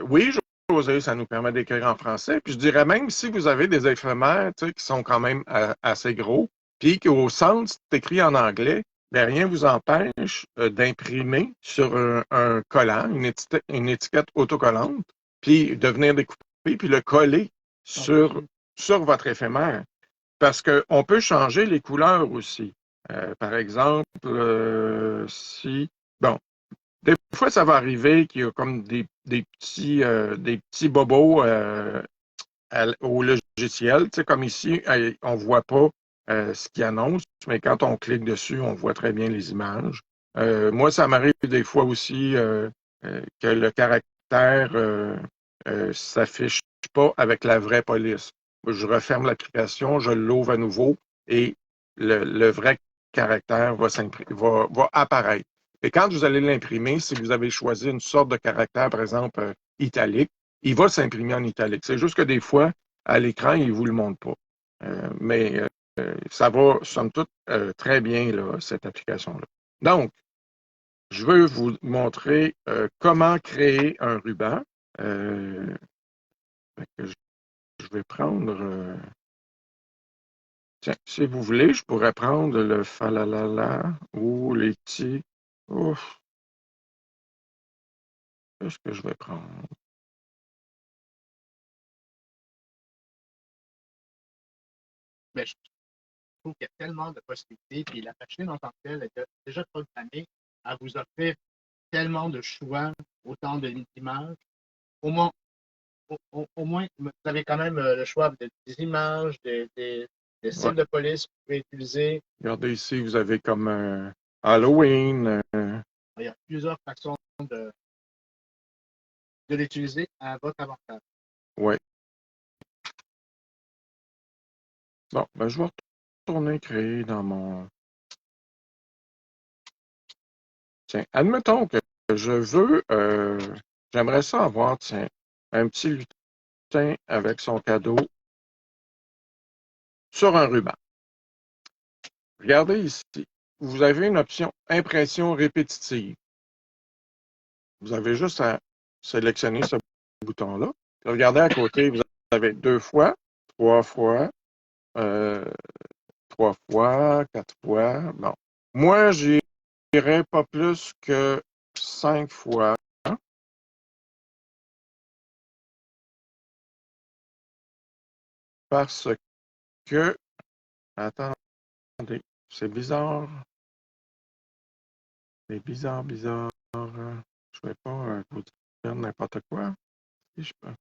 Oui, José, ça nous permet d'écrire en français. Puis je dirais même si vous avez des éphémères qui sont quand même assez gros, puis qu'au centre, c'est écrit en anglais, bien, rien ne vous empêche d'imprimer sur un collant, une étiquette autocollante, puis de venir découper, puis le coller sur votre éphémère. Parce qu'on peut changer les couleurs aussi. Par exemple, si. Bon, des fois, ça va arriver qu'il y a comme des petits bobos au logiciel. Tu sais, comme ici, on ne voit pas ce qu'il annonce, mais quand on clique dessus, on voit très bien les images. Moi, ça m'arrive des fois aussi que le caractère s'affiche pas avec la vraie police. Je referme l'application, je l'ouvre à nouveau et le vrai caractère va apparaître. Et quand vous allez l'imprimer, si vous avez choisi une sorte de caractère, par exemple, italique, il va s'imprimer en italique. C'est juste que des fois, à l'écran, il ne vous le montre pas. Mais ça va, somme toute, très bien, là, cette application-là. Donc, je veux vous montrer comment créer un ruban. Je vais prendre... tiens, si vous voulez, je pourrais prendre le falalala ou les petits... Ouf! Qu'est-ce que je vais prendre? Mais je trouve qu'il y a tellement de possibilités, puis la machine en tant que telle est déjà programmée à vous offrir tellement de choix, autant d'images. Au moins, au moins, vous avez quand même le choix des images, des styles de police que vous pouvez utiliser. Regardez ici, vous avez comme Halloween. Il y a plusieurs façons de l'utiliser à votre avantage. Oui. Bon, ben, je vais retourner créer dans mon... Tiens, admettons que je veux... j'aimerais ça avoir, tiens, un petit lutin avec son cadeau sur un ruban. Regardez ici. Vous avez une option impression répétitive. Vous avez juste à sélectionner ce bouton-là. Regardez à côté, vous avez 2 fois, 3 fois, 3 fois, 4 fois. Bon. Moi, j'irais pas plus que 5 fois. Parce que, attendez, c'est bizarre. C'est bizarre. Je ne vais pas vous dire n'importe quoi. Si je peux.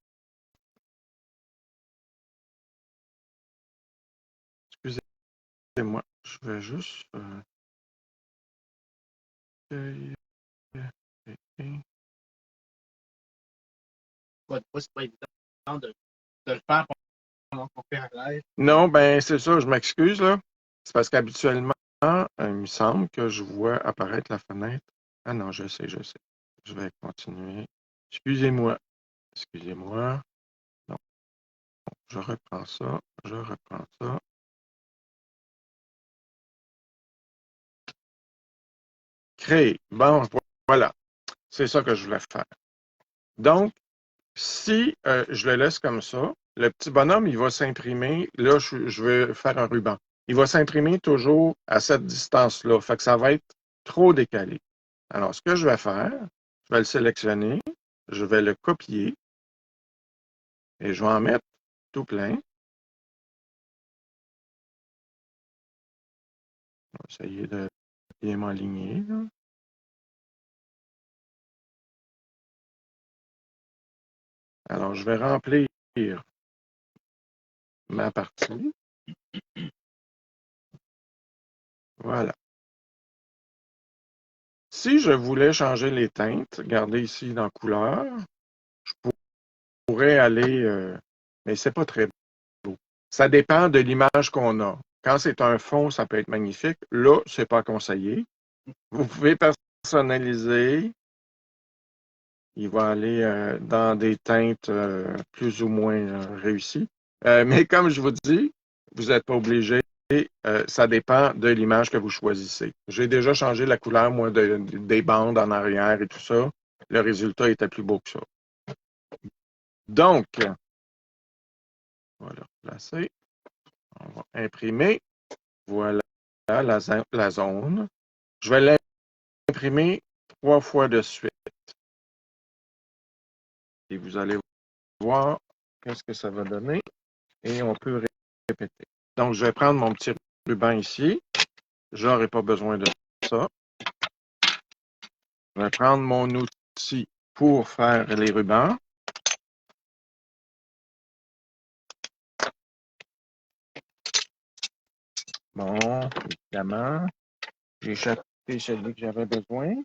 Excusez-moi, je vais juste... C'est pas évident de le faire pendant qu'on fait un live. Non, ben c'est ça, je m'excuse là. C'est parce qu'habituellement, il me semble que je vois apparaître la fenêtre. Ah non, je sais. Je vais continuer. Excusez-moi. Non, Je reprends ça, je reprends ça. Créer. Bon, voilà. C'est ça que je voulais faire. Donc, si je le laisse comme ça, le petit bonhomme, il va s'imprimer. Là, je vais faire un ruban. Il va s'imprimer toujours à cette distance-là. Fait que ça va être trop décalé. Alors, ce que je vais faire, je vais le sélectionner, je vais le copier et je vais en mettre tout plein. Je vais essayer de bien m'aligner. Alors, je vais remplir ma partie. Voilà. Si je voulais changer les teintes, regardez ici dans couleur, je pourrais aller, mais c'est pas très beau. Ça dépend de l'image qu'on a. Quand c'est un fond, ça peut être magnifique. Là, c'est pas conseillé. Vous pouvez personnaliser. Il va aller dans des teintes plus ou moins réussies. Mais comme je vous dis, vous n'êtes pas obligé. Ça dépend de l'image que vous choisissez. J'ai déjà changé la couleur, moi, des bandes en arrière et tout ça. Le résultat était plus beau que ça. Donc, on va le replacer. On va imprimer. Voilà la zone. Je vais l'imprimer 3 fois de suite. Et vous allez voir qu'est-ce que ça va donner. Et on peut répéter. Donc, je vais prendre mon petit ruban ici. Je n'aurai pas besoin de ça. Je vais prendre mon outil pour faire les rubans. Bon, évidemment, j'ai échappé celui que j'avais besoin.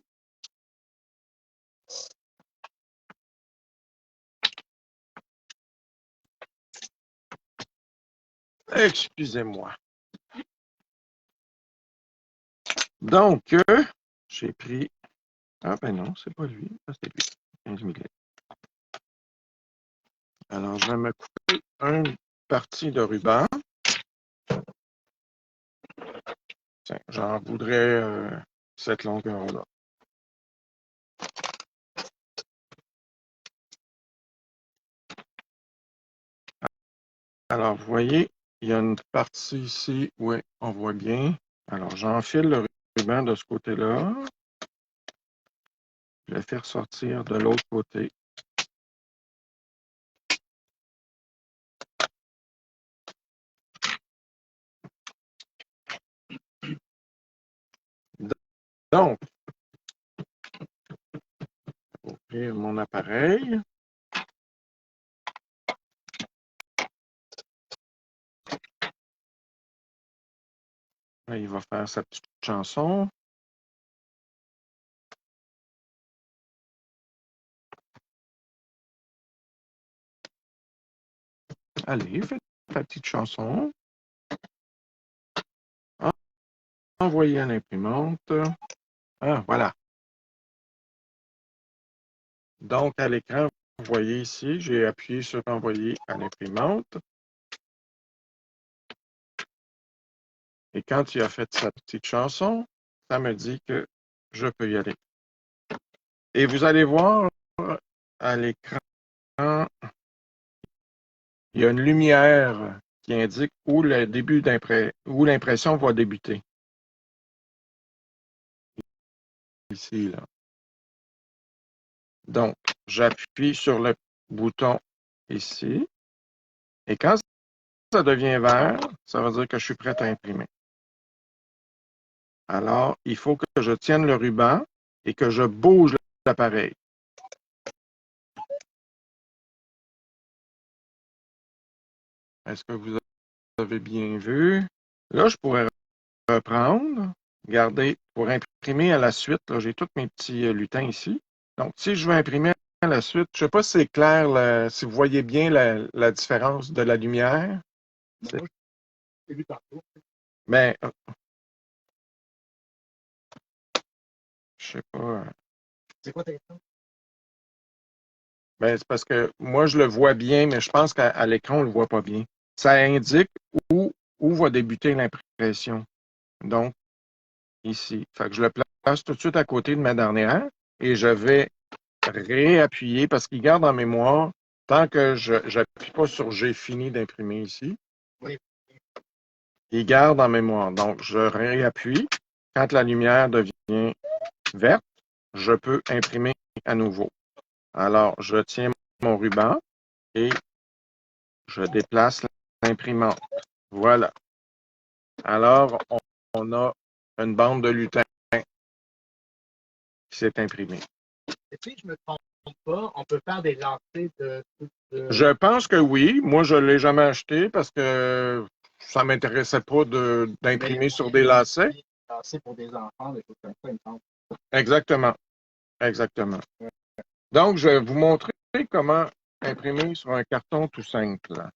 Excusez-moi. Donc, j'ai pris... Ah ben non, c'est pas lui. Ah, c'est lui. 15 mm. Alors, je vais me couper une partie de ruban. Tiens, j'en voudrais cette longueur-là. Alors, vous voyez, il y a une partie ici, oui, on voit bien. Alors, j'enfile le ruban de ce côté-là. Je vais faire sortir de l'autre côté. Donc, je vais ouvrir mon appareil. Là, il va faire sa petite chanson. Allez, faites ta petite chanson. Envoyez à l'imprimante. Ah, voilà. Donc, à l'écran, vous voyez ici, j'ai appuyé sur Envoyer à l'imprimante. Et quand il a fait sa petite chanson, ça me dit que je peux y aller. Et vous allez voir à l'écran, il y a une lumière qui indique où le début où l'impression va débuter. Ici, là. Donc, j'appuie sur le bouton ici. Et quand ça devient vert, ça veut dire que je suis prêt à imprimer. Alors, il faut que je tienne le ruban et que je bouge l'appareil. Est-ce que vous avez bien vu? Là, je pourrais reprendre, garder pour imprimer à la suite. Là, j'ai tous mes petits lutins ici. Donc, si je veux imprimer à la suite, je ne sais pas si c'est clair, si vous voyez bien la différence de la lumière. J'ai vu tantôt. Mais, je sais pas. C'est quoi tes temps? Ben, c'est parce que moi, je le vois bien, mais je pense qu'à l'écran, on ne le voit pas bien. Ça indique où, où va débuter l'impression. Donc, ici. Fait que je le place tout de suite à côté de ma dernière et je vais réappuyer parce qu'il garde en mémoire tant que je n'appuie pas sur J'ai fini d'imprimer ici. Oui. Il garde en mémoire. Donc, je réappuie. Quand la lumière devient verte, je peux imprimer à nouveau. Alors, je tiens mon ruban et je déplace l'imprimante. Voilà. Alors, on a une bande de lutin qui s'est imprimée. Et puis, je me trompe pas, on peut faire des lancers de... Je pense que oui. Moi, je ne l'ai jamais acheté parce que ça ne m'intéressait pas d'imprimer sur des lacets. Des lancers pour des enfants, des choses comme ça, il me semble. Exactement. Exactement. Donc, je vais vous montrer comment imprimer sur un carton tout simple.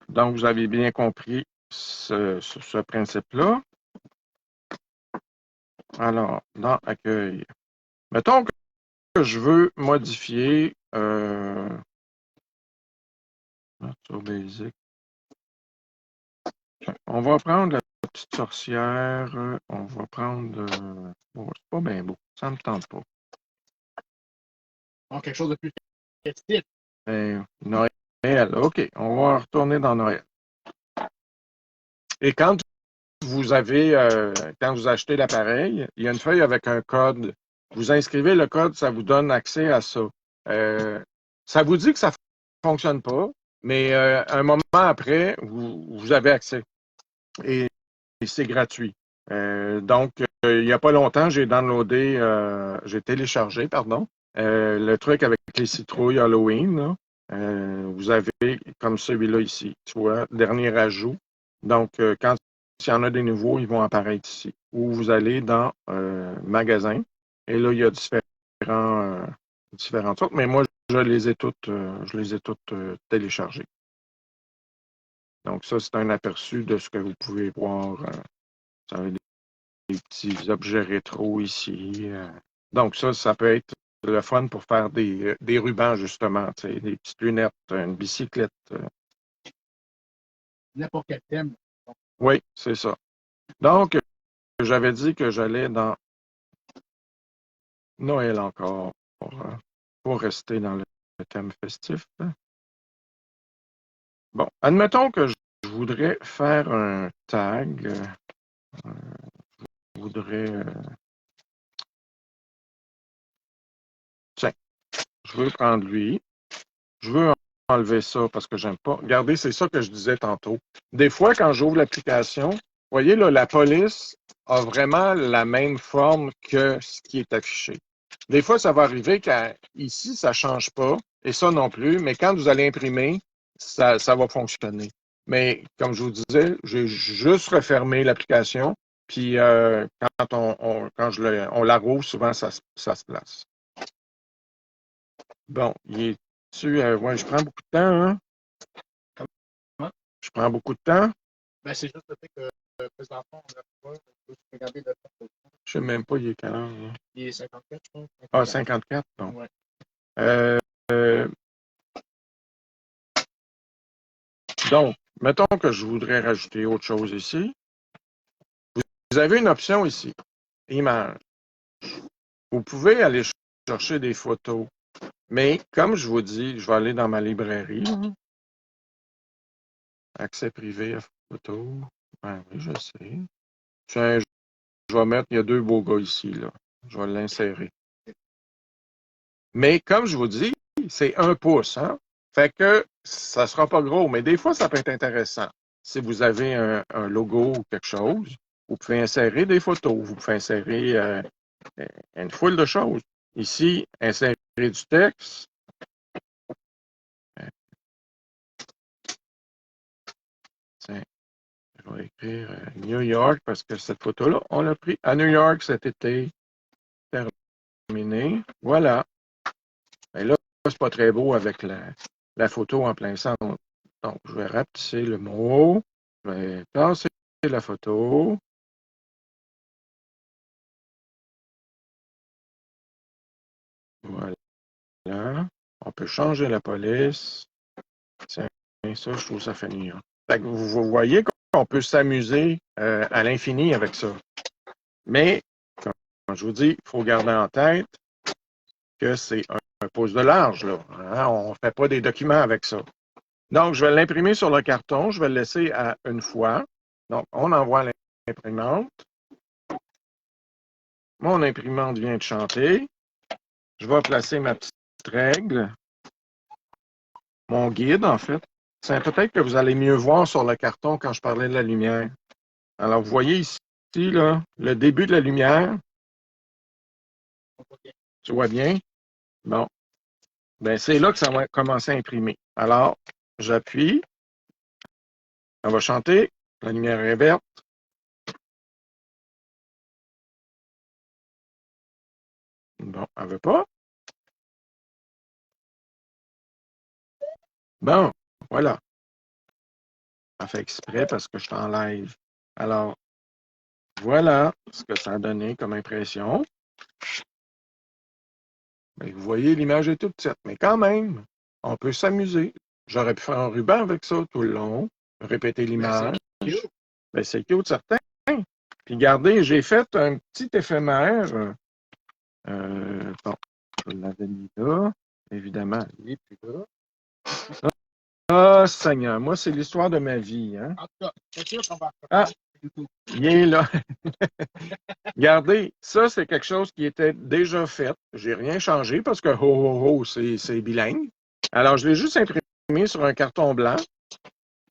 Donc, vous avez bien compris ce principe-là. Alors, dans Accueil. Mettons que je veux modifier sur Basic. On va prendre la petite sorcière. On va prendre. Bon, c'est pas bien beau. Ça ne me tente pas. Donc, quelque chose de plus festif. Noël. OK. On va retourner dans Noël. Et quand quand vous achetez l'appareil, il y a une feuille avec un code. Vous inscrivez le code, ça vous donne accès à ça. Ça vous dit que ça ne fonctionne pas, mais un moment après, vous avez accès. Et c'est gratuit. Donc, il n'y a pas longtemps, j'ai téléchargé, pardon, le truc avec les citrouilles Halloween. Là. Vous avez comme celui-là ici, tu vois, dernier ajout. Donc, quand il y en a des nouveaux, ils vont apparaître ici. Ou vous allez dans Magasin, et là, il y a différentes sortes, mais moi, je les ai toutes téléchargées. Donc, ça, c'est un aperçu de ce que vous pouvez voir. Vous avez des petits objets rétro ici. Donc, ça peut être le fun pour faire des rubans, justement, des petites lunettes, une bicyclette. N'importe quel thème. Oui, c'est ça. Donc, j'avais dit que j'allais dans Noël encore pour rester dans le thème festif. Bon, admettons que je voudrais faire un tag. Je voudrais. Tiens, je veux prendre lui. Je veux enlever ça parce que j'aime pas. Regardez, c'est ça que je disais tantôt. Des fois, quand j'ouvre l'application, vous voyez, là, la police a vraiment la même forme que ce qui est affiché. Des fois, ça va arriver qu'ici, ça ne change pas, et ça non plus, mais quand vous allez imprimer, ça va fonctionner. Mais comme je vous disais, j'ai juste refermé l'application, puis quand on la rouvre, souvent, ça se place. Bon, ouais, je prends beaucoup de temps, hein? Comment? Je prends beaucoup de temps. Ben, c'est juste le fait que présentement, on a pas, je peux regarder le temps. Je ne sais même pas, il est quelle heure, là? Il est 54, je pense. Ah, 54. 54, bon. Ouais. Euh, euh, donc, mettons que je voudrais rajouter autre chose ici. Vous avez une option ici, Images. Vous pouvez aller chercher des photos. Mais comme je vous dis, je vais aller dans ma librairie. Accès privé à photos. Ben oui, je sais. Tiens, je vais mettre, il y a deux beaux gars ici, là. Je vais l'insérer. Mais comme je vous dis, c'est 1 pouce, hein? Fait que ça ne sera pas gros, mais des fois, ça peut être intéressant. Si vous avez un logo ou quelque chose, vous pouvez insérer des photos, vous pouvez insérer une foule de choses. Ici, insérer du texte. Tiens, je vais écrire New York parce que cette photo-là, on l'a pris à New York cet été. Terminé. Voilà. Et là, c'est pas très beau avec la photo en plein centre. Donc, je vais rapetisser le mot. Je vais passer la photo. Voilà. On peut changer la police. Tiens, ça, je trouve ça funny. Hein. Fait que vous voyez qu'on peut s'amuser à l'infini avec ça. Mais, comme je vous dis, il faut garder en tête que c'est un pouce de large. Là. Hein? On ne fait pas des documents avec ça. Donc, je vais l'imprimer sur le carton. Je vais le laisser à une fois. Donc, on envoie l'imprimante. Mon imprimante vient de chanter. Je vais placer ma petite règle. Mon guide, en fait. C'est peut-être que vous allez mieux voir sur le carton quand je parlais de la lumière. Alors, vous voyez ici, là, le début de la lumière. Tu vois bien? Bon. Ben, c'est là que ça va commencer à imprimer. Alors, j'appuie. On va chanter. La lumière est verte. Bon, elle ne veut pas. Bon, voilà. Elle fait exprès parce que je suis en live. Alors, voilà ce que ça a donné comme impression. Ben, vous voyez, l'image est toute petite, mais quand même, on peut s'amuser. J'aurais pu faire un ruban avec ça tout le long, répéter l'image. Ben, c'est cute, certain. Puis, regardez, j'ai fait un petit éphémère. Bon, je l'avais mis là. Évidemment, il n'est plus là. Ah, Seigneur, moi, c'est l'histoire de ma vie. Hein? En tout cas, c'est sûr qu'on va. Ah, il est là. Regardez, ça, c'est quelque chose qui était déjà fait. J'ai rien changé parce que c'est bilingue. Alors, je l'ai juste imprimé sur un carton blanc.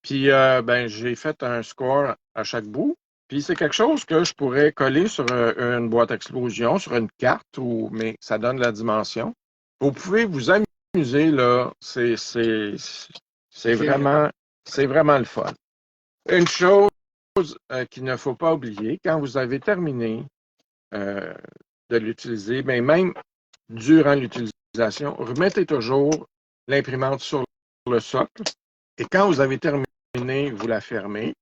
Puis, ben, j'ai fait un score à chaque bout. Puis, c'est quelque chose que je pourrais coller sur une boîte à explosion, sur une carte, mais ça donne la dimension. Vous pouvez vous amuser, là. C'est vraiment le fun. Une chose qu'il ne faut pas oublier, quand vous avez terminé de l'utiliser, mais même durant l'utilisation, remettez toujours l'imprimante sur le socle. Et quand vous avez terminé, vous la fermez.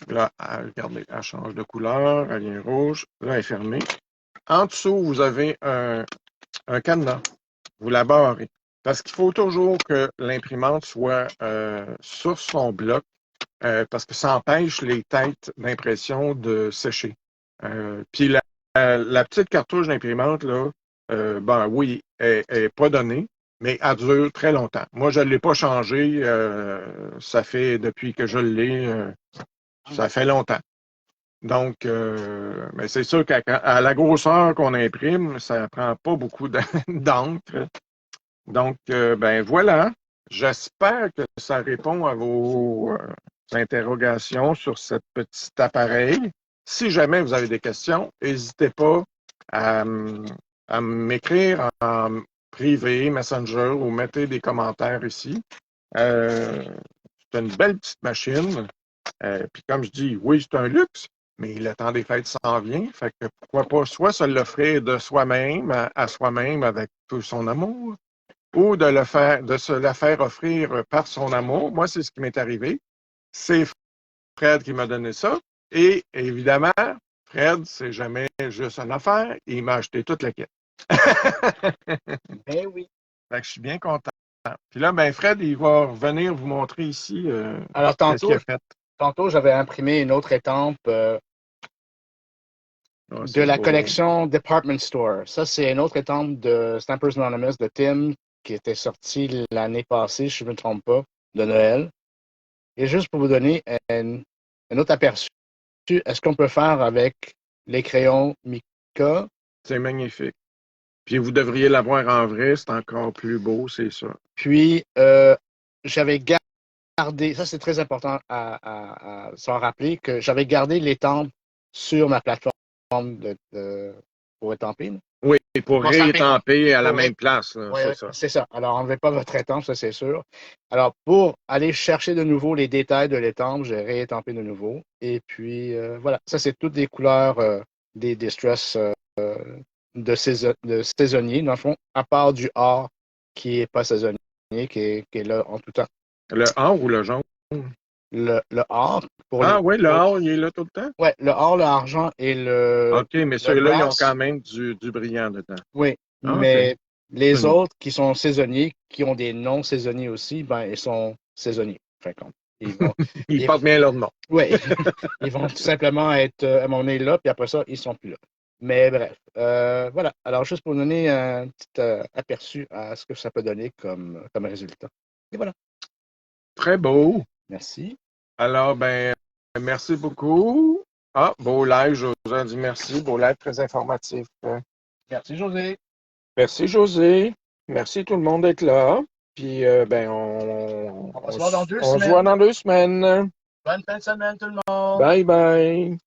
Là, regardez, elle change de couleur, elle vient rouge. Là, elle est fermée. En dessous, vous avez un cadenas. Vous la barrez. Parce qu'il faut toujours que l'imprimante soit sur son bloc parce que ça empêche les têtes d'impression de sécher. Puis la petite cartouche d'imprimante, là, ben oui, elle n'est pas donnée, mais elle dure très longtemps. Moi, je ne l'ai pas changé. Ça fait depuis que je l'ai, ça fait longtemps. Donc, mais c'est sûr qu'à la grosseur qu'on imprime, ça ne prend pas beaucoup d'encre. Donc, ben voilà. J'espère que ça répond à vos interrogations sur cet petit appareil. Si jamais vous avez des questions, n'hésitez pas à, à m'écrire en privé, Messenger ou mettez des commentaires ici. C'est une belle petite machine. Puis comme je dis, oui, c'est un luxe, mais le temps des fêtes s'en vient. Fait que pourquoi pas soit se l'offrir de soi-même à soi-même avec tout son amour, ou de se la faire offrir par son amour. Moi, c'est ce qui m'est arrivé. C'est Fred qui m'a donné ça. Et évidemment, Fred, c'est jamais juste une affaire. Il m'a acheté toute la quête. Ben oui. Fait que je suis bien content. Puis là, ben Fred, il va revenir vous montrer ici Alors, ce qu'il a fait. Tantôt, j'avais imprimé une autre étampe de la collection Department Store. Ça, c'est une autre étampe de Stampers Anonymous de Tim qui était sortie l'année passée, si je ne me trompe pas, de Noël. Et juste pour vous donner un autre aperçu, est-ce qu'on peut faire avec les crayons Mica? C'est magnifique. Puis vous devriez l'avoir en vrai, c'est encore plus beau, c'est ça. Puis, j'avais gardé, ça c'est très important à s'en rappeler, que j'avais gardé l'étampe sur ma plateforme pour étamper. Oui, pour réétamper à la même place. Ouais, c'est ça. Alors, enlevez pas votre étampe, ça c'est sûr. Alors, pour aller chercher de nouveau les détails de l'étampe, j'ai réétampé de nouveau. Et puis, voilà, ça c'est toutes des couleurs des distress de saisonnier, dans le fond, à part du or qui n'est pas saisonnier, qui est là en tout temps. Le or ou le jaune? le or pour Ah oui, le or, il est là tout le temps? Ouais, le or, l'argent et OK, mais le ceux-là, ils ont brass. quand même du brillant dedans. Oui, Ah, OK. mais les Connu. autres qui sont saisonniers, qui ont des noms saisonniers aussi, ben, ils sont saisonniers. Fin compte. Ils vont, Ils ils, portent bien leur nom. ouais, ils vont tout simplement être à mon nez là, puis après ça, ils sont plus là. Mais bref, voilà. Alors, juste pour donner un petit aperçu à ce que ça peut donner comme résultat. Et voilà. Très beau. Merci. Alors, ben, merci beaucoup. Ah, beau live, José dit merci. Beau live très informatif. Merci, José. Merci, José. Merci tout le monde d'être là. Puis, ben, On va se voir dans 2 on se voit semaines. dans 2 semaines. Bonne fin de semaine, tout le monde. Bye bye.